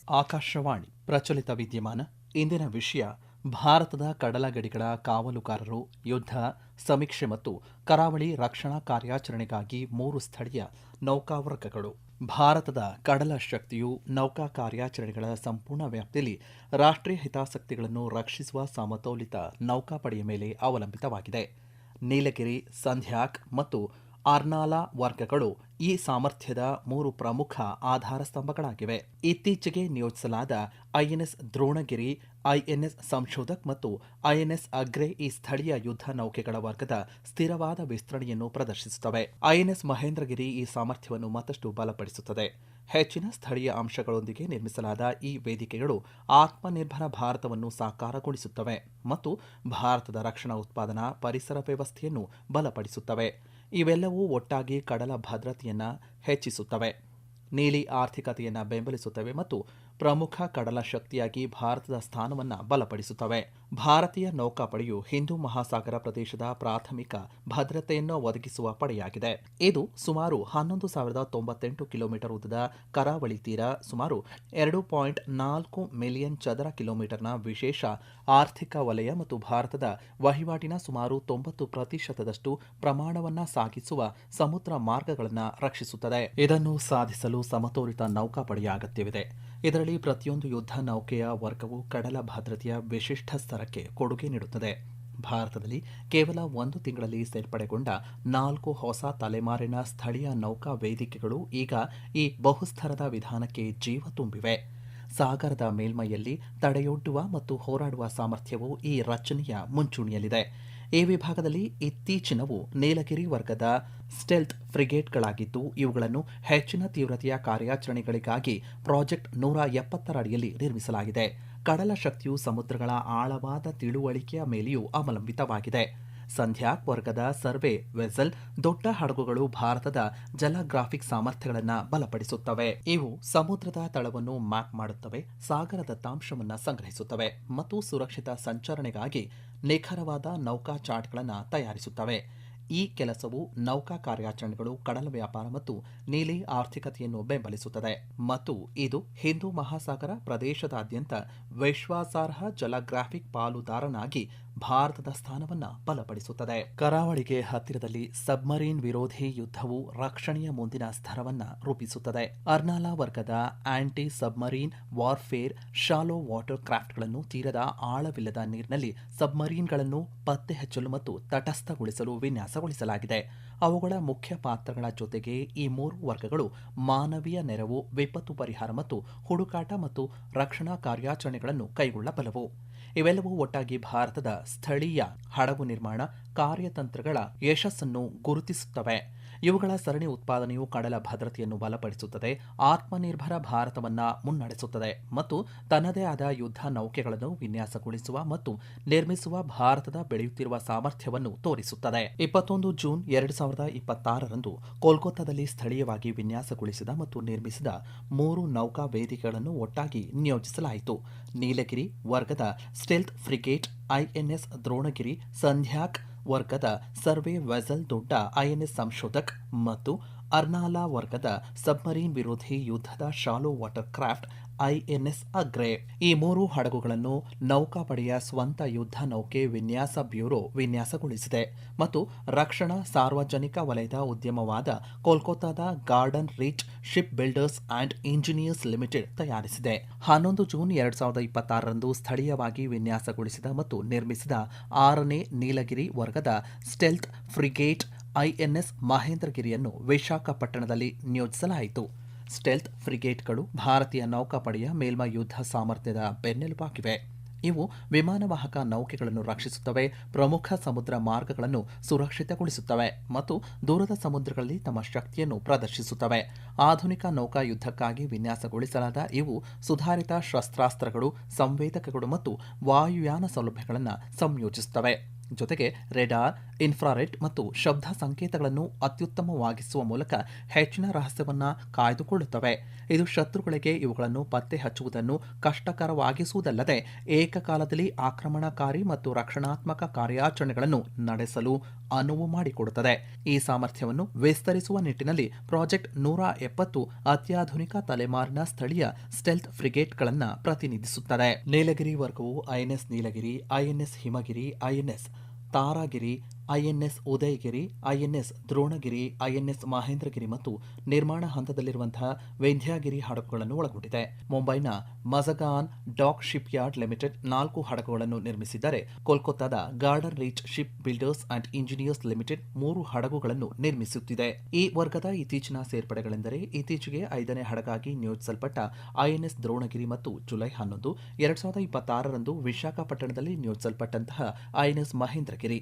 ಆಕಾಶವಾಣಿ ಪ್ರಚಲಿತ ವಿದ್ಯಮಾನ ಇಂದಿನ ವಿಷಯ ಭಾರತದ ಕಡಲಗಡಿಗಳ ಕಾವಲುಗಾರರು ಯುದ್ಧ ಸಮೀಕ್ಷೆ ಮತ್ತು ಕರಾವಳಿ ರಕ್ಷಣಾ ಕಾರ್ಯಾಚರಣೆಗಾಗಿ 3 ಸ್ಥಳೀಯ ನೌಕಾವರ್ಗಗಳು. ಭಾರತದ ಕಡಲ ಶಕ್ತಿಯು ನೌಕಾ ಕಾರ್ಯಾಚರಣೆಗಳ ಸಂಪೂರ್ಣ ವ್ಯಾಪ್ತಿಯಲ್ಲಿ ರಾಷ್ಟ್ರೀಯ ಹಿತಾಸಕ್ತಿಗಳನ್ನು ರಕ್ಷಿಸುವ ಸಮತೋಲಿತ ನೌಕಾಪಡೆಯ ಮೇಲೆ ಅವಲಂಬಿತವಾಗಿದೆ. ನೀಲಗಿರಿ, ಸಂಧ್ಯಾಕ್ ಮತ್ತು ಅರ್ನಾಲಾ ವರ್ಗಗಳು ಈ ಸಾಮರ್ಥ್ಯದ 3 ಪ್ರಮುಖ ಆಧಾರ ಸ್ತಂಭಗಳಾಗಿವೆ. ಇತ್ತೀಚೆಗೆ ನಿಯೋಜಿಸಲಾದ ಐಎನ್ಎಸ್ ದ್ರೋಣಗಿರಿ, ಐಎನ್ಎಸ್ ಸಂಶೋಧಕ್ ಮತ್ತು ಐಎನ್ಎಸ್ ಅಗ್ರೆ ಈ ಸ್ಥಳೀಯ ಯುದ್ಧ ನೌಕೆಗಳ ವರ್ಗದ ಸ್ಥಿರವಾದ ವಿಸ್ತರಣೆಯನ್ನು ಪ್ರದರ್ಶಿಸುತ್ತವೆ. ಐಎನ್ಎಸ್ ಮಹೇಂದ್ರಗಿರಿ ಈ ಸಾಮರ್ಥ್ಯವನ್ನು ಮತ್ತಷ್ಟು ಬಲಪಡಿಸುತ್ತದೆ. ಹೆಚ್ಚಿನ ಸ್ಥಳೀಯ ಅಂಶಗಳೊಂದಿಗೆ ನಿರ್ಮಿಸಲಾದ ಈ ವೇದಿಕೆಗಳು ಆತ್ಮನಿರ್ಭರ ಭಾರತವನ್ನು ಸಾಕಾರಗೊಳಿಸುತ್ತವೆ ಮತ್ತು ಭಾರತದ ರಕ್ಷಣಾ ಉತ್ಪಾದನಾ ಪರಿಸರ ವ್ಯವಸ್ಥೆಯನ್ನು ಬಲಪಡಿಸುತ್ತವೆ. ಇವೆಲ್ಲವೂ ಒಟ್ಟಾಗಿ ಕಡಲ ಭದ್ರತೆಯನ್ನು ಹೆಚ್ಚಿಸುತ್ತವೆ, ನೀಲಿ ಆರ್ಥಿಕತೆಯನ್ನು ಬೆಂಬಲಿಸುತ್ತವೆ ಮತ್ತು ಪ್ರಮುಖ ಕಡಲ ಶಕ್ತಿಯಾಗಿ ಭಾರತದ ಸ್ಥಾನವನ್ನು ಬಲಪಡಿಸುತ್ತವೆ. ಭಾರತೀಯ ನೌಕಾಪಡೆಯು ಹಿಂದೂ ಮಹಾಸಾಗರ ಪ್ರದೇಶದ ಪ್ರಾಥಮಿಕ ಭದ್ರತೆಯನ್ನು ಒದಗಿಸುವ ಪಡೆಯಾಗಿದೆ. ಇದು ಸುಮಾರು 11,098 ಕಿಲೋಮೀಟರ್ ಉದ್ದದ ಕರಾವಳಿ ತೀರ, ಸುಮಾರು 2.4 ಮಿಲಿಯನ್ ಚದರ ಕಿಲೋಮೀಟರ್ನ ವಿಶೇಷ ಆರ್ಥಿಕ ವಲಯ ಮತ್ತು ಭಾರತದ ವಹಿವಾಟಿನ ಸುಮಾರು 90% ಪ್ರಮಾಣವನ್ನು ಸಾಗಿಸುವ ಸಮುದ್ರ ಮಾರ್ಗಗಳನ್ನು ರಕ್ಷಿಸುತ್ತದೆ. ಇದನ್ನು ಸಾಧಿಸಲು ಸಮತೋಲಿತ ನೌಕಾಪಡೆಯ ಅಗತ್ಯವಿದೆ. ಇದರಲ್ಲಿ ಪ್ರತಿಯೊಂದು ಯುದ್ಧ ನೌಕೆಯ ವರ್ಗವು ಕಡಲ ಭದ್ರತೆಯ ವಿಶಿಷ್ಟ ಸ್ತರಕ್ಕೆ ಕೊಡುಗೆ ನೀಡುತ್ತದೆ. ಭಾರತದಲ್ಲಿ ಕೇವಲ 1 ತಿಂಗಳಲ್ಲಿ ಸೇರ್ಪಡೆಗೊಂಡ 4 ಹೊಸ ತಲೆಮಾರಿನ ಸ್ಥಳೀಯ ನೌಕಾ ವೇದಿಕೆಗಳು ಈಗ ಈ ಬಹುಸ್ತರದ ವಿಧಾನಕ್ಕೆ ಜೀವ ತುಂಬಿವೆ. ಸಾಗರದ ಮೇಲ್ಮೈಯಲ್ಲಿ ತಡೆಯೊಡ್ಡುವ ಮತ್ತು ಹೋರಾಡುವ ಸಾಮರ್ಥ್ಯವು ಈ ರಚನೆಯ ಮುಂಚೂಣಿಯಲ್ಲಿದೆ. ಈ ವಿಭಾಗದಲ್ಲಿ ಇತ್ತೀಚಿನವು ನೀಲಗಿರಿ ವರ್ಗದ ಸ್ಟೆಲ್ತ್ ಫ್ರಿಗೇಟ್ಗಳಾಗಿದ್ದು, ಇವುಗಳನ್ನು ಹೆಚ್ಚಿನ ತೀವ್ರತೆಯ ಕಾರ್ಯಾಚರಣೆಗಳಿಗಾಗಿ ಪ್ರಾಜೆಕ್ಟ್ 170 ಅಡಿಯಲ್ಲಿ ನಿರ್ಮಿಸಲಾಗಿದೆ. ಕಡಲ ಶಕ್ತಿಯು ಸಮುದ್ರಗಳ ಆಳವಾದ ತಿಳುವಳಿಕೆಯ ಮೇಲೆಯೂ ಅವಲಂಬಿತವಾಗಿದೆ. ಸಂಧ್ಯಾಕ್ ವರ್ಗದ ಸರ್ವೆ ವೆಸಲ್ ದೊಡ್ಡ ಹಡಗುಗಳು ಭಾರತದ ಜಲಗ್ರಾಫಿಕ್ ಸಾಮರ್ಥ್ಯಗಳನ್ನು ಬಲಪಡಿಸುತ್ತವೆ. ಇವು ಸಮುದ್ರದ ತಳವನ್ನು ಮ್ಯಾಪ್ ಮಾಡುತ್ತವೆ, ಸಾಗರ ದತ್ತಾಂಶವನ್ನು ಸಂಗ್ರಹಿಸುತ್ತವೆ ಮತ್ತು ಸುರಕ್ಷಿತ ಸಂಚರಣೆಗಾಗಿ ನಿಖರವಾದ ನೌಕಾ ಚಾರ್ಟ್ಗಳನ್ನು ತಯಾರಿಸುತ್ತವೆ. ಈ ಕೆಲಸವು ನೌಕಾ ಕಾರ್ಯಾಚರಣೆಗಳು, ಕಡಲ ವ್ಯಾಪಾರ ಮತ್ತು ನೀಲಿ ಆರ್ಥಿಕತೆಯನ್ನು ಬೆಂಬಲಿಸುತ್ತದೆ ಮತ್ತು ಇದು ಹಿಂದೂ ಮಹಾಸಾಗರ ಪ್ರದೇಶದಾದ್ಯಂತ ವಿಶ್ವಾಸಾರ್ಹ ಜಲಗ್ರಾಫಿಕ್ ಪಾಲುದಾರನಾಗಿ ಭಾರತದ ಸ್ಥಾನವನ್ನು ಬಲಪಡಿಸುತ್ತದೆ. ಕರಾವಳಿಗೆ ಹತ್ತಿರದಲ್ಲಿ ಸಬ್ಮರೀನ್ ವಿರೋಧಿ ಯುದ್ಧವು ರಕ್ಷಣೆಯ ಮುಂದಿನ ಸ್ತರವನ್ನು ರೂಪಿಸುತ್ತದೆ. ಅರ್ನಾಲಾ ವರ್ಗದ anti submarine warfare shallow water ಕ್ರಾಫ್ಟ್ಗಳನ್ನು ತೀರದ ಆಳವಿಲ್ಲದ ನೀರಿನಲ್ಲಿ ಸಬ್ಮರೀನ್ಗಳನ್ನು ಪತ್ತೆ ಹಚ್ಚಲು ಮತ್ತು ತಟಸ್ಥಗೊಳಿಸಲು ವಿನ್ಯಾಸಗೊಳಿಸಲಾಗಿದೆ. ಅವುಗಳ ಮುಖ್ಯ ಪಾತ್ರಗಳ ಜೊತೆಗೆ ಈ 3 ವರ್ಗಗಳು ಮಾನವೀಯ ನೆರವು, ವಿಪತ್ತು ಪರಿಹಾರ ಮತ್ತು ಹುಡುಕಾಟ ಮತ್ತು ರಕ್ಷಣಾ ಕಾರ್ಯಾಚರಣೆಗಳನ್ನು ಕೈಗೊಳ್ಳಬಲ್ಲವು. ಇವೆಲ್ಲವೂ ಒಟ್ಟಾಗಿ ಭಾರತದ ಸ್ಥಳೀಯ ಹಡಗು ನಿರ್ಮಾಣ ಕಾರ್ಯತಂತ್ರಗಳ ಯಶಸ್ಸನ್ನು ಗುರುತಿಸುತ್ತವೆ. ಇವುಗಳ ಸರಣಿ ಉತ್ಪಾದನೆಯು ಕಡಲ ಭದ್ರತೆಯನ್ನು ಬಲಪಡಿಸುತ್ತದೆ, ಆತ್ಮನಿರ್ಭರ ಭಾರತವನ್ನು ಮುನ್ನಡೆಸುತ್ತದೆ ಮತ್ತು ತನ್ನದೇ ಆದ ಯುದ್ಧ ನೌಕೆಗಳನ್ನು ವಿನ್ಯಾಸಗೊಳಿಸುವ ಮತ್ತು ನಿರ್ಮಿಸುವ ಭಾರತದ ಬೆಳೆಯುತ್ತಿರುವ ಸಾಮರ್ಥ್ಯವನ್ನು ತೋರಿಸುತ್ತದೆ. 21 ಜೂನ್ 2026ರಂದು ಕೋಲ್ಕತ್ತಾದಲ್ಲಿ ಸ್ಥಳೀಯವಾಗಿ ವಿನ್ಯಾಸಗೊಳಿಸಿದ ಮತ್ತು ನಿರ್ಮಿಸಿದ 3 ನೌಕಾ ವೇದಿಕೆಗಳನ್ನು ಒಟ್ಟಾಗಿ ನಿಯೋಜಿಸಲಾಯಿತು. ನೀಲಗಿರಿ ವರ್ಗದ ಸ್ಟೆಲ್ತ್ ಫ್ರಿಗೇಟ್ ಐಎನ್ಎಸ್ ದ್ರೋಣಗಿರಿ, ಸಂಧ್ಯಾಕ್ ವರ್ಗದ ಸರ್ವೆ ವೆಸಲ್ ದೊಡ್ಡ ಐಎನ್ಎಸ್ ಸಂಶೋಧಕ್ ಮತ್ತು ಅರ್ನಾಲಾ ವರ್ಗದ ಸಬ್ಮರೀನ್ ವಿರೋಧಿ ಯುದ್ಧದ ಶಾಲೋ ವಾಟರ್ ಕ್ರಾಫ್ಟ್ ಐಎನ್ಎಸ್ ಅಗ್ರೆ. ಈ 3 ಹಡಗುಗಳನ್ನು ನೌಕಾಪಡೆಯ ಸ್ವಂತ ಯುದ್ಧ ನೌಕೆ ವಿನ್ಯಾಸ ಬ್ಯೂರೋ ವಿನ್ಯಾಸಗೊಳಿಸಿದೆ ಮತ್ತು ರಕ್ಷಣಾ ಸಾರ್ವಜನಿಕ ವಲಯದ ಉದ್ಯಮವಾದ ಕೋಲ್ಕತ್ತಾದ Garden Reach Shipbuilders and Engineers Limited ತಯಾರಿಸಿದೆ. 11 ಜೂನ್ 2026ರಂದು ಸ್ಥಳೀಯವಾಗಿ ವಿನ್ಯಾಸಗೊಳಿಸಿದ ಮತ್ತು ನಿರ್ಮಿಸಿದ 6ನೇ ನೀಲಗಿರಿ ವರ್ಗದ ಸ್ಟೆಲ್ತ್ ಫ್ರಿಗೇಟ್ ಐಎನ್ಎಸ್ ಮಹೇಂದ್ರಗಿರಿಯನ್ನು ವಿಶಾಖಪಟ್ಟಣದಲ್ಲಿ ನಿಯೋಜಿಸಲಾಯಿತು. ಸ್ಟೆಲ್ತ್ ಫ್ರಿಗೇಟ್ಗಳು ಭಾರತೀಯ ನೌಕಾಪಡೆಯ ಮೇಲ್ಮೈ ಯುದ್ಧ ಸಾಮರ್ಥ್ಯದ ಬೆನ್ನೆಲುಬಾಗಿವೆ. ಇವು ವಿಮಾನವಾಹಕ ನೌಕೆಗಳನ್ನು ರಕ್ಷಿಸುತ್ತವೆ, ಪ್ರಮುಖ ಸಮುದ್ರ ಮಾರ್ಗಗಳನ್ನು ಸುರಕ್ಷಿತಗೊಳಿಸುತ್ತವೆ ಮತ್ತು ದೂರದ ಸಮುದ್ರಗಳಲ್ಲಿ ತಮ್ಮ ಶಕ್ತಿಯನ್ನು ಪ್ರದರ್ಶಿಸುತ್ತವೆ. ಆಧುನಿಕ ನೌಕಾ ಯುದ್ಧಕ್ಕಾಗಿ ವಿನ್ಯಾಸಗೊಳಿಸಲಾದ ಇವು ಸುಧಾರಿತ ಶಸ್ತ್ರಾಸ್ತ್ರಗಳು, ಸಂವೇದಕಗಳು ಮತ್ತು ವಾಯುಯಾನ ಸೌಲಭ್ಯಗಳನ್ನು ಸಂಯೋಜಿಸುತ್ತವೆ. ಜೊತೆಗೆ ರೆಡಾರ್, ಇನ್ಫ್ರಾರೆಡ್ ಮತ್ತು ಶಬ್ದ ಸಂಕೇತಗಳನ್ನು ಅತ್ಯುತ್ತಮವಾಗಿಸುವ ಮೂಲಕ ಹೆಚ್ಚಿನ ರಹಸ್ಯವನ್ನು ಕಾಯ್ದುಕೊಳ್ಳುತ್ತವೆ. ಇದು ಶತ್ರುಗಳಿಗೆ ಇವುಗಳನ್ನು ಪತ್ತೆ ಹಚ್ಚುವುದನ್ನು ಕಷ್ಟಕರವಾಗಿಸುವುದಲ್ಲದೆ ಏಕಕಾಲದಲ್ಲಿ ಆಕ್ರಮಣಕಾರಿ ಮತ್ತು ರಕ್ಷಣಾತ್ಮಕ ಕಾರ್ಯಾಚರಣೆಗಳನ್ನು ನಡೆಸಲು ಅನುವು ಮಾಡಿಕೊಡುತ್ತದೆ. ಈ ಸಾಮರ್ಥ್ಯವನ್ನು ವಿಸ್ತರಿಸುವ ನಿಟ್ಟಿನಲ್ಲಿ ಪ್ರಾಜೆಕ್ಟ್ 170 ಅತ್ಯಾಧುನಿಕ ತಲೆಮಾರಿನ ಸ್ಥಳೀಯ ಸ್ಟೆಲ್ತ್ ಫ್ರಿಗೇಟ್ಗಳನ್ನು ಪ್ರತಿನಿಧಿಸುತ್ತದೆ. ನೀಲಗಿರಿ ವರ್ಗವು INS Nilgiri, INS Himgiri, INS Taragiri, INS Udaygiri, INS Dronagiri, INS Mahendragiri ಮತ್ತು ನಿರ್ಮಾಣ ಹಂತದಲ್ಲಿರುವಂತಹ ವಿಂಧ್ಯಾಗಿರಿ ಹಡಗುಗಳನ್ನು ಒಳಗೊಂಡಿದೆ. ಮುಂಬೈನ Mazagon Dock Shipyard Limited 4 ಹಡಗುಗಳನ್ನು ನಿರ್ಮಿಸಿದ್ದರೆ ಕೋಲ್ಕತ್ತಾದ Garden Reach Shipbuilders and Engineers Limited 3 ಹಡಗುಗಳನ್ನು ನಿರ್ಮಿಸುತ್ತಿದೆ. ಈ ವರ್ಗದ ಇತ್ತೀಚಿನ ಸೇರ್ಪಡೆಗಳೆಂದರೆ ಇತ್ತೀಚೆಗೆ 5ನೇ ಹಡಗಾಗಿ ನಿಯೋಜಿಸಲ್ಪಟ್ಟ ಐಎನ್ಎಸ್ ದ್ರೋಣಗಿರಿ ಮತ್ತು ಜುಲೈ 11, 2026ರಂದು ವಿಶಾಖಪಟ್ಟಣದಲ್ಲಿ ನಿಯೋಜಿಸಲ್ಪಟ್ಟಂತಹ ಐಎನ್ಎಸ್ ಮಹೇಂದ್ರಗಿರಿ.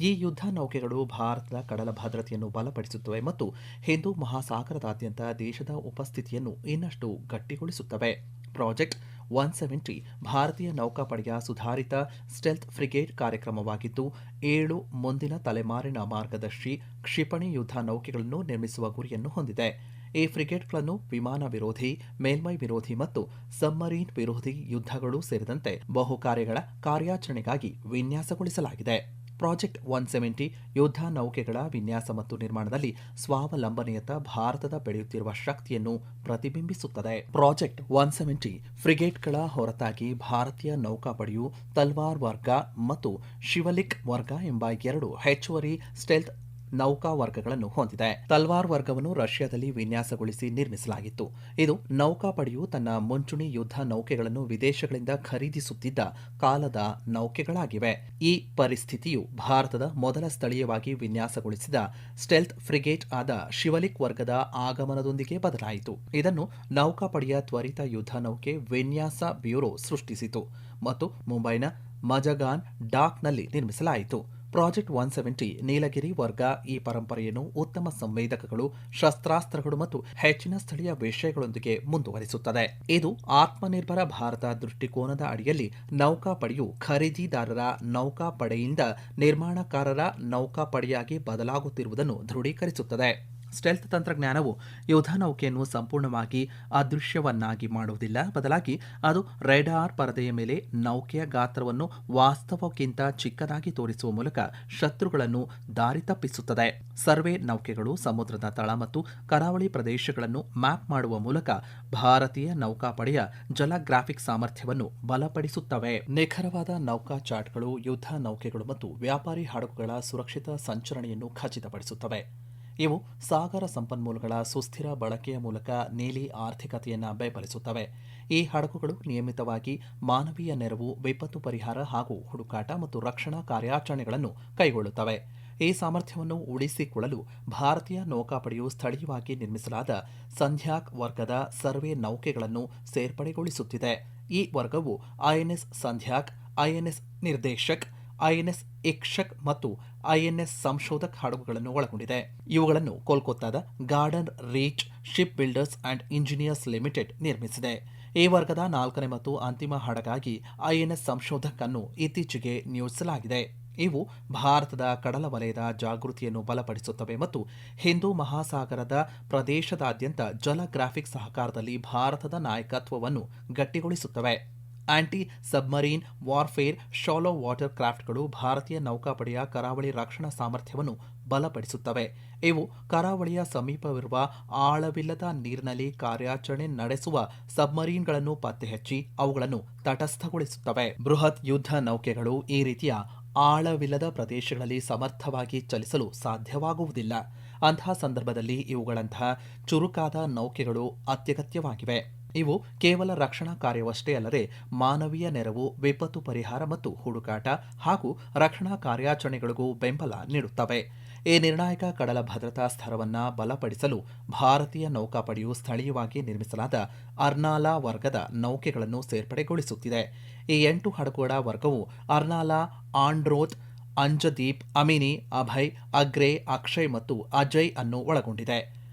ಈ ಯುದ್ಧ ನೌಕೆಗಳು ಭಾರತದ ಕಡಲ ಭದ್ರತೆಯನ್ನು ಬಲಪಡಿಸುತ್ತವೆ ಮತ್ತು ಹಿಂದೂ ಮಹಾಸಾಗರದಾದ್ಯಂತ ದೇಶದ ಉಪಸ್ಥಿತಿಯನ್ನು ಇನ್ನಷ್ಟು ಗಟ್ಟಿಗೊಳಿಸುತ್ತವೆ. ಪ್ರಾಜೆಕ್ಟ್ 170 ಭಾರತೀಯ ನೌಕಾಪಡೆಯ ಸುಧಾರಿತ ಸ್ಟೆಲ್ತ್ ಫ್ರಿಗೇಟ್ ಕಾರ್ಯಕ್ರಮವಾಗಿದ್ದು 7 ಮುಂದಿನ ತಲೆಮಾರಿನ ಮಾರ್ಗದರ್ಶಿ ಕ್ಷಿಪಣಿ ಯುದ್ಧ ನೌಕೆಗಳನ್ನು ನಿರ್ಮಿಸುವ ಗುರಿಯನ್ನು ಹೊಂದಿದೆ. ಈ ಫ್ರಿಗೇಟ್ಗಳನ್ನು ವಿಮಾನ ವಿರೋಧಿ, ಮೇಲ್ಮೈ ವಿರೋಧಿ ಮತ್ತು ಸಬ್ಮರೀನ್ ವಿರೋಧಿ ಯುದ್ಧಗಳು ಸೇರಿದಂತೆ ಬಹು ಕಾರ್ಯಗಳ ಕಾರ್ಯಾಚರಣೆಗಾಗಿ ವಿನ್ಯಾಸಗೊಳಿಸಲಾಗಿದೆ. ಪ್ರಾಜೆಕ್ಟ್ 170 ಯುದ್ಧ ನೌಕೆಗಳ ವಿನ್ಯಾಸ ಮತ್ತು ನಿರ್ಮಾಣದಲ್ಲಿ ಸ್ವಾವಲಂಬನೆಯತ್ತ ಭಾರತದ ಬೆಳೆಯುತ್ತಿರುವ ಶಕ್ತಿಯನ್ನು ಪ್ರತಿಬಿಂಬಿಸುತ್ತದೆ. ಪ್ರಾಜೆಕ್ಟ್ 170 ಫ್ರಿಗೇಟ್ಗಳ ಹೊರತಾಗಿ ಭಾರತೀಯ ನೌಕಾಪಡೆಯು ತಲ್ವಾರ್ ವರ್ಗ ಮತ್ತು ಶಿವಲಿಕ್ ವರ್ಗ ಎಂಬ 2 ಹೆಚ್ಚುವರಿ ಸ್ಟೆಲ್ತ್ ನೌಕಾ ವರ್ಗಗಳನ್ನು ಹೊಂದಿದೆ. ತಲ್ವಾರ್ ವರ್ಗವನ್ನು ರಷ್ಯಾದಲ್ಲಿ ವಿನ್ಯಾಸಗೊಳಿಸಿ ನಿರ್ಮಿಸಲಾಗಿತ್ತು. ಇದು ನೌಕಾಪಡೆಯು ತನ್ನ ಮುಂಚೂಣಿ ಯುದ್ಧ ನೌಕೆಗಳನ್ನು ವಿದೇಶಗಳಿಂದ ಖರೀದಿಸುತ್ತಿದ್ದ ಕಾಲದ ನೌಕೆಗಳಾಗಿವೆ. ಈ ಪರಿಸ್ಥಿತಿಯು ಭಾರತದ ಮೊದಲ ಸ್ಥಳೀಯವಾಗಿ ವಿನ್ಯಾಸಗೊಳಿಸಿದ ಸ್ಟೆಲ್ತ್ ಫ್ರಿಗೇಟ್ ಆದ ಶಿವಲಿಕ್ ವರ್ಗದ ಆಗಮನದೊಂದಿಗೆ ಬದಲಾಯಿತು. ಇದನ್ನು ನೌಕಾಪಡೆಯ ತ್ವರಿತ ಯುದ್ಧ ನೌಕೆ ವಿನ್ಯಾಸ ಬ್ಯೂರೋ ಸೃಷ್ಟಿಸಿತು ಮತ್ತು ಮುಂಬೈನ ಮಜಗಾನ್ ಡಾಕ್ನಲ್ಲಿ ನಿರ್ಮಿಸಲಾಯಿತು. ಪ್ರಾಜೆಕ್ಟ್ 170 ನೀಲಗಿರಿ ವರ್ಗ ಈ ಪರಂಪರೆಯನ್ನು ಉತ್ತಮ ಸಂವೇದಕಗಳು, ಶಸ್ತ್ರಾಸ್ತ್ರಗಳು ಮತ್ತು ಹೆಚ್ಚಿನ ಸ್ಥಳೀಯ ವಿಷಯಗಳೊಂದಿಗೆ ಮುಂದುವರಿಸುತ್ತದೆ. ಇದು ಆತ್ಮನಿರ್ಭರ ಭಾರತ ದೃಷ್ಟಿಕೋನದ ಅಡಿಯಲ್ಲಿ ನೌಕಾಪಡೆಯು ಖರೀದಿದಾರರ ನೌಕಾಪಡೆಯಿಂದ ನಿರ್ಮಾಣಕಾರರ ನೌಕಾಪಡೆಯಾಗಿ ಬದಲಾಗುತ್ತಿರುವುದನ್ನು ದೃಢೀಕರಿಸುತ್ತದೆ. ಸ್ಟೆಲ್ತ್ ತಂತ್ರಜ್ಞಾನವು ಯುದ್ಧ ನೌಕೆಯನ್ನು ಸಂಪೂರ್ಣವಾಗಿ ಅದೃಶ್ಯವನ್ನಾಗಿ ಮಾಡುವುದಿಲ್ಲ, ಬದಲಾಗಿ ಅದು ರೇಡಾರ್ ಪರದೆಯ ಮೇಲೆ ನೌಕೆಯ ಗಾತ್ರವನ್ನು ವಾಸ್ತವಕ್ಕಿಂತ ಚಿಕ್ಕದಾಗಿ ತೋರಿಸುವ ಮೂಲಕ ಶತ್ರುಗಳನ್ನು ದಾರಿ ತಪ್ಪಿಸುತ್ತದೆ. ಸರ್ವೆ ನೌಕೆಗಳು ಸಮುದ್ರದ ತಳ ಮತ್ತು ಕರಾವಳಿ ಪ್ರದೇಶಗಳನ್ನು ಮ್ಯಾಪ್ ಮಾಡುವ ಮೂಲಕ ಭಾರತೀಯ ನೌಕಾಪಡೆಯ ಜಲ ಗ್ರಾಫಿಕ್ ಸಾಮರ್ಥ್ಯವನ್ನು ಬಲಪಡಿಸುತ್ತವೆ. ನಿಖರವಾದ ನೌಕಾ ಚಾರ್ಟ್ಗಳು ಯುದ್ಧ ನೌಕೆಗಳು ಮತ್ತು ವ್ಯಾಪಾರಿ ಹಡಗುಗಳ ಸುರಕ್ಷಿತ ಸಂಚರಣೆಯನ್ನು ಖಚಿತಪಡಿಸುತ್ತವೆ. ಇವು ಸಾಗರ ಸಂಪನ್ಮೂಲಗಳ ಸುಸ್ಥಿರ ಬಳಕೆಯ ಮೂಲಕ ನೀಲಿ ಆರ್ಥಿಕತೆಯನ್ನು ಬೆಂಬಲಿಸುತ್ತವೆ. ಈ ಹಡಗುಗಳು ನಿಯಮಿತವಾಗಿ ಮಾನವೀಯ ನೆರವು, ವಿಪತ್ತು ಪರಿಹಾರ ಹಾಗೂ ಹುಡುಕಾಟ ಮತ್ತು ರಕ್ಷಣಾ ಕಾರ್ಯಾಚರಣೆಗಳನ್ನು ಕೈಗೊಳ್ಳುತ್ತವೆ. ಈ ಸಾಮರ್ಥ್ಯವನ್ನು ಉಳಿಸಿಕೊಳ್ಳಲು ಭಾರತೀಯ ನೌಕಾಪಡೆಯು ಸ್ಥಳೀಯವಾಗಿ ನಿರ್ಮಿಸಲಾದ ಸಂಧ್ಯಾಕ್ ವರ್ಗದ ಸರ್ವೆ ನೌಕೆಗಳನ್ನು ಸೇರ್ಪಡೆಗೊಳಿಸುತ್ತಿದೆ. ಈ ವರ್ಗವು INS Sandhayak, INS Nirdeshak, INS Ikshak ಮತ್ತು ಐಎನ್ಎಸ್ ಸಂಶೋಧಕ್ ಹಡಗುಗಳನ್ನು ಒಳಗೊಂಡಿದೆ. ಇವುಗಳನ್ನು ಕೋಲ್ಕತ್ತಾದ Garden Reach Shipbuilders and Engineers Limited ನಿರ್ಮಿಸಿದೆ. ಈ ವರ್ಗದ 4ನೇ ಮತ್ತು ಅಂತಿಮ ಹಡಗಾಗಿ ಐಎನ್ಎಸ್ ಸಂಶೋಧಕ್ ಅನ್ನು ಇತ್ತೀಚೆಗೆ ನಿಯೋಜಿಸಲಾಗಿದೆ. ಇವು ಭಾರತದ ಕಡಲ ವಲಯದ ಜಾಗೃತಿಯನ್ನು ಬಲಪಡಿಸುತ್ತವೆ ಮತ್ತು ಹಿಂದೂ ಮಹಾಸಾಗರದ ಪ್ರದೇಶದಾದ್ಯಂತ ಜಲ ಗ್ರಾಫಿಕ್ ಸಹಕಾರದಲ್ಲಿ ಭಾರತದ ನಾಯಕತ್ವವನ್ನು ಗಟ್ಟಿಗೊಳಿಸುತ್ತವೆ. Anti submarine warfare shallow water ಕ್ರಾಫ್ಟ್ಗಳು ಭಾರತೀಯ ನೌಕಾಪಡೆಯ ಕರಾವಳಿ ರಕ್ಷಣಾ ಸಾಮರ್ಥ್ಯವನ್ನು ಬಲಪಡಿಸುತ್ತವೆ. ಇವು ಕರಾವಳಿಯ ಸಮೀಪವಿರುವ ಆಳವಿಲ್ಲದ ನೀರಿನಲ್ಲಿ ಕಾರ್ಯಾಚರಣೆ ನಡೆಸುವ ಸಬ್ಮರೀನ್ಗಳನ್ನು ಪತ್ತೆಹಚ್ಚಿ ಅವುಗಳನ್ನು ತಟಸ್ಥಗೊಳಿಸುತ್ತವೆ. ಬೃಹತ್ ಯುದ್ಧ ನೌಕೆಗಳು ಈ ರೀತಿಯ ಆಳವಿಲ್ಲದ ಪ್ರದೇಶಗಳಲ್ಲಿ ಸಮರ್ಥವಾಗಿ ಚಲಿಸಲು ಸಾಧ್ಯವಾಗುವುದಿಲ್ಲ. ಅಂತಹ ಸಂದರ್ಭದಲ್ಲಿ ಇವುಗಳಂತಹ ಚುರುಕಾದ ನೌಕೆಗಳು ಅತ್ಯಗತ್ಯವಾಗಿವೆ. ಇವು ಕೇವಲ ರಕ್ಷಣಾ ಕಾರ್ಯವಷ್ಟೇ ಅಲ್ಲದೆ ಮಾನವೀಯ ನೆರವು, ವಿಪತ್ತು ಪರಿಹಾರ ಮತ್ತು ಹುಡುಕಾಟ ಹಾಗೂ ರಕ್ಷಣಾ ಕಾರ್ಯಾಚರಣೆಗಳಿಗೂ ಬೆಂಬಲ ನೀಡುತ್ತವೆ. ಈ ನಿರ್ಣಾಯಕ ಕಡಲ ಭದ್ರತಾ ಸ್ತರವನ್ನು ಬಲಪಡಿಸಲು ಭಾರತೀಯ ನೌಕಾಪಡೆಯು ಸ್ಥಳೀಯವಾಗಿ ನಿರ್ಮಿಸಲಾದ ಅರ್ನಾಲಾ ವರ್ಗದ ನೌಕೆಗಳನ್ನು ಸೇರ್ಪಡೆಗೊಳಿಸುತ್ತಿದೆ. ಈ 8 ಹಡಗುಗಳ ವರ್ಗವು ಅರ್ನಾಲಾ, ಆಂಡ್ರೋತ್, ಅಂಜದೀಪ್, ಅಮಿನಿ, ಅಭಯ್, ಅಗ್ರೆ, ಅಕ್ಷಯ್ ಮತ್ತು ಅಜಯ್ ಅನ್ನು ಒಳಗೊಂಡಿದೆ.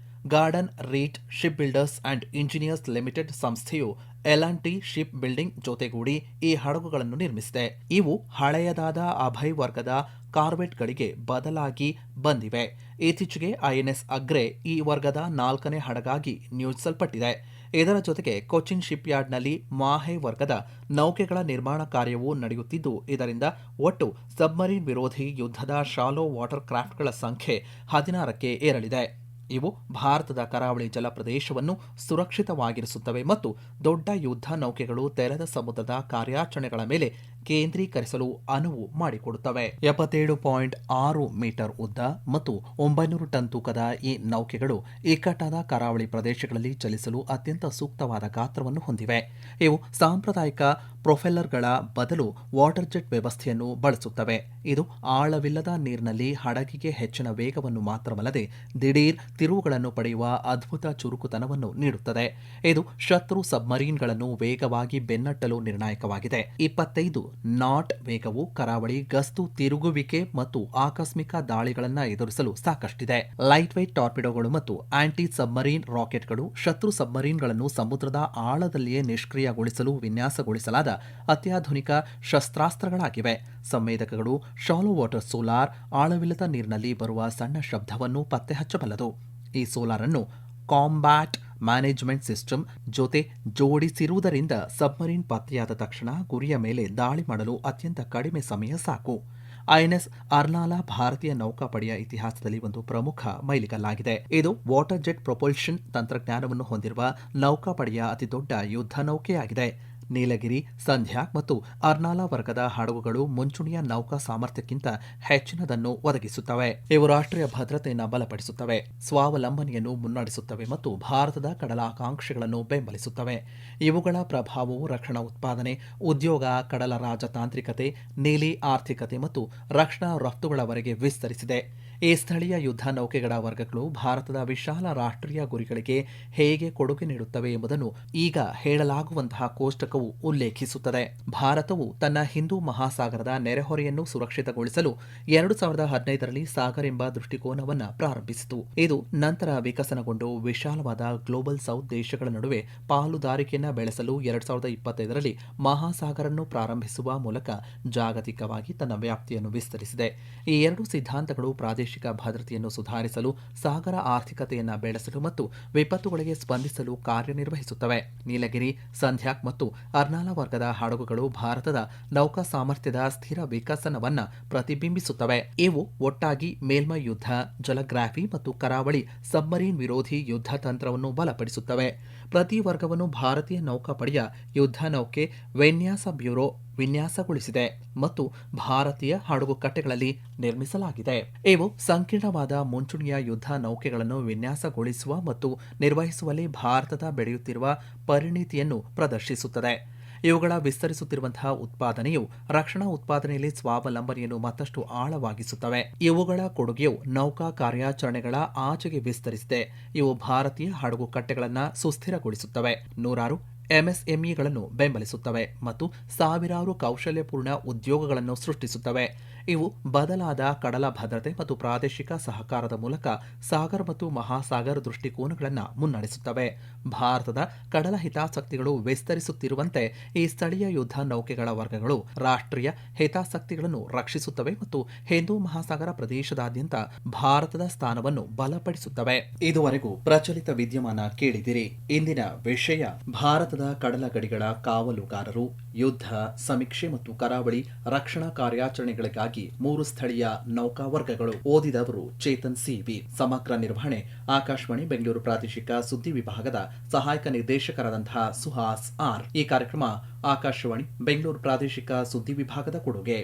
Garden Reach Shipbuilders and Engineers limited ಸಂಸ್ಥೆಯು L&T ಶಿಪ್ ಬಿಲ್ಡಿಂಗ್ ಜೊತೆಗೂಡಿ ಈ ಹಡಗುಗಳನ್ನು ನಿರ್ಮಿಸಿದೆ. ಇವು ಹಳೆಯದಾದ ಅಭಯ್ ವರ್ಗದ ಕಾರ್ವೆಟ್ಗಳಿಗೆ ಬದಲಾಗಿ ಬಂದಿವೆ. ಇತ್ತೀಚೆಗೆ ಐಎನ್ಎಸ್ ಅಗ್ರೆ ಈ ವರ್ಗದ 4ನೇ ಹಡಗಾಗಿ ನಿಯೋಜಿಸಲ್ಪಟ್ಟಿದೆ. ಇದರ ಜೊತೆಗೆ ಕೊಚ್ಚಿನ್ ಶಿಪ್ಯಾರ್ಡ್ನಲ್ಲಿ ಮಾಹೆ ವರ್ಗದ ನೌಕೆಗಳ ನಿರ್ಮಾಣ ಕಾರ್ಯವೂ ನಡೆಯುತ್ತಿದ್ದು, ಇದರಿಂದ ಒಟ್ಟು ಸಬ್ಮರೀನ್ ವಿರೋಧಿ ಯುದ್ಧದ ಶಾಲೋ ವಾಟರ್ ಕ್ರಾಫ್ಟ್ಗಳ ಸಂಖ್ಯೆ 16ಕ್ಕೆ ಏರಲಿದೆ. ಇವು ಭಾರತದ ಕರಾವಳಿ ಜಲಪ್ರದೇಶವನ್ನು ಸುರಕ್ಷಿತವಾಗಿರಿಸುತ್ತವೆ ಮತ್ತು ದೊಡ್ಡ ಯುದ್ಧ ನೌಕೆಗಳು ತೆರೆದ ಸಮುದ್ರದ ಕಾರ್ಯಾಚರಣೆಗಳ ಮೇಲೆ ಕೇಂದ್ರೀಕರಿಸಲು ಅನುವು ಮಾಡಿಕೊಡುತ್ತವೆ. 77.6 ಮೀಟರ್ ಉದ್ದ ಮತ್ತು 900 ಟನ್ ತೂಕದ ಈ ನೌಕೆಗಳು ಇಕ್ಕಟ್ಟಾದ ಕರಾವಳಿ ಪ್ರದೇಶಗಳಲ್ಲಿ ಚಲಿಸಲು ಅತ್ಯಂತ ಸೂಕ್ತವಾದ ಗಾತ್ರವನ್ನು ಹೊಂದಿವೆ. ಇವು ಸಾಂಪ್ರದಾಯಿಕ ಪ್ರೊಪೆಲ್ಲರ್ಗಳ ಬದಲು ವಾಟರ್ ಜೆಟ್ ವ್ಯವಸ್ಥೆಯನ್ನು ಬಳಸುತ್ತವೆ. ಇದು ಆಳವಿಲ್ಲದ ನೀರಿನಲ್ಲಿ ಹಡಗಿಗೆ ಹೆಚ್ಚಿನ ವೇಗವನ್ನು ಮಾತ್ರವಲ್ಲದೆ ದಿಢೀರ್ ತಿರುವುಗಳನ್ನು ಪಡೆಯುವ ಅದ್ಭುತ ಚುರುಕುತನವನ್ನು ನೀಡುತ್ತದೆ. ಇದು ಶತ್ರು ಸಬ್ಮರೀನ್ಗಳನ್ನು ವೇಗವಾಗಿ ಬೆನ್ನಟ್ಟಲು ನಿರ್ಣಾಯಕವಾಗಿದೆ. 25 ನಾಟ್ ವೇಗವು ಕರಾವಳಿ ಗಸ್ತು ತಿರುಗುವಿಕೆ ಮತ್ತು ಆಕಸ್ಮಿಕ ದಾಳಿಗಳನ್ನು ಎದುರಿಸಲು ಸಾಕಷ್ಟಿದೆ. ಲೈಟ್ ವೇಟ್ ಟಾರ್ಪಿಡೋಗಳು ಮತ್ತು ಆಂಟಿ ಸಬ್ಮರೀನ್ ರಾಕೆಟ್ಗಳು ಶತ್ರು ಸಬ್ಮರೀನ್ಗಳನ್ನು ಸಮುದ್ರದ ಆಳದಲ್ಲಿಯೇ ನಿಷ್ಕ್ರಿಯಗೊಳಿಸಲು ವಿನ್ಯಾಸಗೊಳಿಸಲಾದ ಅತ್ಯಾಧುನಿಕ ಶಸ್ತ್ರಾಸ್ತ್ರಗಳಾಗಿವೆ. ಸಂವೇದಕಗಳು ಶಾಲೋ ವಾಟರ್ ಸೋಲಾರ್ ಆಳವಿಲ್ಲದ ನೀರಿನಲ್ಲಿ ಬರುವ ಸಣ್ಣ ಶಬ್ದವನ್ನು ಪತ್ತೆ ಹಚ್ಚಬಲ್ಲದು. ಈ ಸೋಲಾರ್ ಅನ್ನು ಕಾಂಬ್ಯಾಟ್ ಮ್ಯಾನೇಜ್ಮೆಂಟ್ ಸಿಸ್ಟಮ್ ಜೊತೆ ಜೋಡಿಸಿರುವುದರಿಂದ ಸಬ್ಮರೀನ್ ಪತ್ತೆಯಾದ ತಕ್ಷಣ ಗುರಿಯ ಮೇಲೆ ದಾಳಿ ಮಾಡಲು ಅತ್ಯಂತ ಕಡಿಮೆ ಸಮಯ ಸಾಕು. ಐಎನ್ಎಸ್ ಅರ್ನಾಲಾ ಭಾರತೀಯ ನೌಕಾಪಡೆಯ ಇತಿಹಾಸದಲ್ಲಿ ಒಂದು ಪ್ರಮುಖ ಮೈಲಿಗಲ್ಲಾಗಿದೆ. ಇದು ವಾಟರ್ ಜೆಟ್ ಪ್ರೊಪಲ್ಷನ್ ತಂತ್ರಜ್ಞಾನವನ್ನು ಹೊಂದಿರುವ ನೌಕಾಪಡೆಯ ಅತಿದೊಡ್ಡ ಯುದ್ಧ ನೌಕೆಯಾಗಿದೆ. ನೀಲಗಿರಿ, ಸಂಧ್ಯಾಕ್ ಮತ್ತು ಅರ್ನಾಲಾ ವರ್ಗದ ಹಡಗುಗಳು ಮುಂಚೂಣಿಯ ನೌಕಾ ಸಾಮರ್ಥ್ಯಕ್ಕಿಂತ ಹೆಚ್ಚಿನದನ್ನು ಒದಗಿಸುತ್ತವೆ. ಇವು ರಾಷ್ಟ್ರೀಯ ಭದ್ರತೆಯನ್ನು ಬಲಪಡಿಸುತ್ತವೆ, ಸ್ವಾವಲಂಬನೆಯನ್ನು ಮುನ್ನಡೆಸುತ್ತವೆ ಮತ್ತು ಭಾರತದ ಕಡಲ ಆಕಾಂಕ್ಷೆಗಳನ್ನು ಬೆಂಬಲಿಸುತ್ತವೆ. ಇವುಗಳ ಪ್ರಭಾವವು ರಕ್ಷಣಾ ಉತ್ಪಾದನೆ, ಉದ್ಯೋಗ, ಕಡಲ ರಾಜತಾಂತ್ರಿಕತೆ, ನೀಲಿ ಆರ್ಥಿಕತೆ ಮತ್ತು ರಕ್ಷಣಾ ರಫ್ತುಗಳವರೆಗೆ ವಿಸ್ತರಿಸಿದೆ. ಈ ಸ್ಥಳೀಯ ಯುದ್ಧ ನೌಕೆಗಳ ವರ್ಗಗಳು ಭಾರತದ ವಿಶಾಲ ರಾಷ್ಟ್ರೀಯ ಗುರಿಗಳಿಗೆ ಹೇಗೆ ಕೊಡುಗೆ ನೀಡುತ್ತವೆ ಎಂಬುದನ್ನು ಈಗ ಹೇಳಲಾಗುವಂತಹ ಕೋಷ್ಟಕವು ಉಲ್ಲೇಖಿಸುತ್ತದೆ. ಭಾರತವು ತನ್ನ ಹಿಂದೂ ಮಹಾಸಾಗರದ ನೆರೆಹೊರೆಯನ್ನು ಸುರಕ್ಷಿತಗೊಳಿಸಲು 2015ರಲ್ಲಿ ಸಾಗರ್ ಎಂಬ ದೃಷ್ಟಿಕೋನವನ್ನು ಪ್ರಾರಂಭಿಸಿತು. ಇದು ನಂತರ ವಿಕಸನಗೊಂಡು ವಿಶಾಲವಾದ ಗ್ಲೋಬಲ್ ಸೌತ್ ದೇಶಗಳ ನಡುವೆ ಪಾಲುದಾರಿಕೆಯನ್ನು ಬೆಳೆಸಲು 2025ರಲ್ಲಿ ಮಹಾಸಾಗರನ್ನು ಪ್ರಾರಂಭಿಸುವ ಮೂಲಕ ಜಾಗತಿಕವಾಗಿ ತನ್ನ ವ್ಯಾಪ್ತಿಯನ್ನು ವಿಸ್ತರಿಸಿದೆ. ಈ ಎರಡು ಸಿದ್ಧಾಂತಗಳು ಪ್ರಾದೇಶಿಕ ಭದ್ರತೆಯನ್ನು ಸುಧಾರಿಸಲು, ಸಾಗರ ಆರ್ಥಿಕತೆಯನ್ನು ಬೆಳೆಸಲು ಮತ್ತು ವಿಪತ್ತುಗಳಿಗೆ ಸ್ಪಂದಿಸಲು ಕಾರ್ಯನಿರ್ವಹಿಸುತ್ತವೆ. ನೀಲಗಿರಿ, ಸಂಧ್ಯಾಕ್ ಮತ್ತು ಅರ್ನಾಲಾ ವರ್ಗದ ಹಡಗುಗಳು ಭಾರತದ ನೌಕಾ ಸಾಮರ್ಥ್ಯದ ಸ್ಥಿರ ವಿಕಸನವನ್ನು ಪ್ರತಿಬಿಂಬಿಸುತ್ತವೆ. ಇವು ಒಟ್ಟಾಗಿ ಮೇಲ್ಮೈ ಯುದ್ಧ, ಜಲಗ್ರಾಫಿ ಮತ್ತು ಕರಾವಳಿ ಸಬ್ಮರೀನ್ ವಿರೋಧಿ ಯುದ್ಧ ತಂತ್ರವನ್ನು ಬಲಪಡಿಸುತ್ತವೆ. ಪ್ರತಿ ವರ್ಗವನ್ನು ಭಾರತೀಯ ನೌಕಾಪಡೆಯ ಯುದ್ಧ ನೌಕೆ ವಿನ್ಯಾಸ ಬ್ಯೂರೋ ವಿನ್ಯಾಸಗೊಳಿಸಿದೆ ಮತ್ತು ಭಾರತೀಯ ಹಡಗು ಕಟ್ಟೆಗಳಲ್ಲಿ ನಿರ್ಮಿಸಲಾಗಿದೆ. ಇವು ಸಂಕೀರ್ಣವಾದ ಮುಂಚೂಣಿಯ ಯುದ್ಧ ನೌಕೆಗಳನ್ನು ವಿನ್ಯಾಸಗೊಳಿಸುವ ಮತ್ತು ನಿರ್ವಹಿಸುವಲ್ಲಿ ಭಾರತದ ಬೆಳೆಯುತ್ತಿರುವ ಪರಿಣಿತಿಯನ್ನು ಪ್ರದರ್ಶಿಸುತ್ತದೆ. ಇವುಗಳ ವಿಸ್ತರಿಸುತ್ತಿರುವಂತಹ ಉತ್ಪಾದನೆಯು ರಕ್ಷಣಾ ಉತ್ಪಾದನೆಯಲ್ಲಿ ಸ್ವಾವಲಂಬನೆಯನ್ನು ಮತ್ತಷ್ಟು ಆಳವಾಗಿಸುತ್ತವೆ. ಇವುಗಳ ಕೊಡುಗೆಯು ನೌಕಾ ಕಾರ್ಯಾಚರಣೆಗಳ ಆಚೆಗೆ ವಿಸ್ತರಿಸಿದೆ. ಇವು ಭಾರತೀಯ ಹಡಗು ಕಟ್ಟೆಗಳನ್ನು ಸುಸ್ಥಿರಗೊಳಿಸುತ್ತವೆ, ನೂರಾರು ಎಂಎಸ್ಎಂಇಗಳನ್ನು ಬೆಂಬಲಿಸುತ್ತವೆ ಮತ್ತು ಸಾವಿರಾರು ಕೌಶಲ್ಯಪೂರ್ಣ ಉದ್ಯೋಗಗಳನ್ನು ಸೃಷ್ಟಿಸುತ್ತವೆ. ಇವು ಬದಲಾದ ಕಡಲ ಭದ್ರತೆ ಮತ್ತು ಪ್ರಾದೇಶಿಕ ಸಹಕಾರದ ಮೂಲಕ ಸಾಗರ ಮತ್ತು ಮಹಾಸಾಗರ ದೃಷ್ಟಿಕೋನಗಳನ್ನು ಮುನ್ನಡೆಸುತ್ತವೆ. ಭಾರತದ ಕಡಲ ಹಿತಾಸಕ್ತಿಗಳು ವಿಸ್ತರಿಸುತ್ತಿರುವಂತೆ ಈ ಸ್ಥಳೀಯ ಯುದ್ಧ ನೌಕೆಗಳ ವರ್ಗಗಳು ರಾಷ್ಟ್ರೀಯ ಹಿತಾಸಕ್ತಿಗಳನ್ನು ರಕ್ಷಿಸುತ್ತವೆ ಮತ್ತು ಹಿಂದೂ ಮಹಾಸಾಗರ ಪ್ರದೇಶದಾದ್ಯಂತ ಭಾರತದ ಸ್ಥಾನವನ್ನು ಬಲಪಡಿಸುತ್ತವೆ. ಇದುವರೆಗೂ ಪ್ರಚಲಿತ ವಿದ್ಯಮಾನ ಕೇಳಿದಿರಿ. ಇಂದಿನ ವಿಷಯ ಭಾರತದ ಕಡಲ ಗಡಿಗಳ ಕಾವಲುಗಾರರು, ಯುದ್ಧ, ಸಮೀಕ್ಷೆ ಮತ್ತು ಕರಾವಳಿ ರಕ್ಷಣಾ ಕಾರ್ಯಾಚರಣೆಗಳಿಗಾಗಿ 3 ಸ್ಥಳೀಯ ನೌಕಾ ವರ್ಗಗಳು. ಓದಿದವರು ಚೇತನ್ ಸಿವಿ. ಸಮಗ್ರ ನಿರ್ವಹಣೆ ಆಕಾಶವಾಣಿ ಬೆಂಗಳೂರು ಪ್ರಾದೇಶಿಕ ಸುದ್ದಿ ವಿಭಾಗದ ಸಹಾಯಕ ನಿರ್ದೇಶಕರಾದಂತಹ ಸುಹಾಸ್ ಆರ್. ಈ ಕಾರ್ಯಕ್ರಮ ಆಕಾಶವಾಣಿ ಬೆಂಗಳೂರು ಪ್ರಾದೇಶಿಕ ಸುದ್ದಿ ವಿಭಾಗದ ಕೊಡುಗೆ.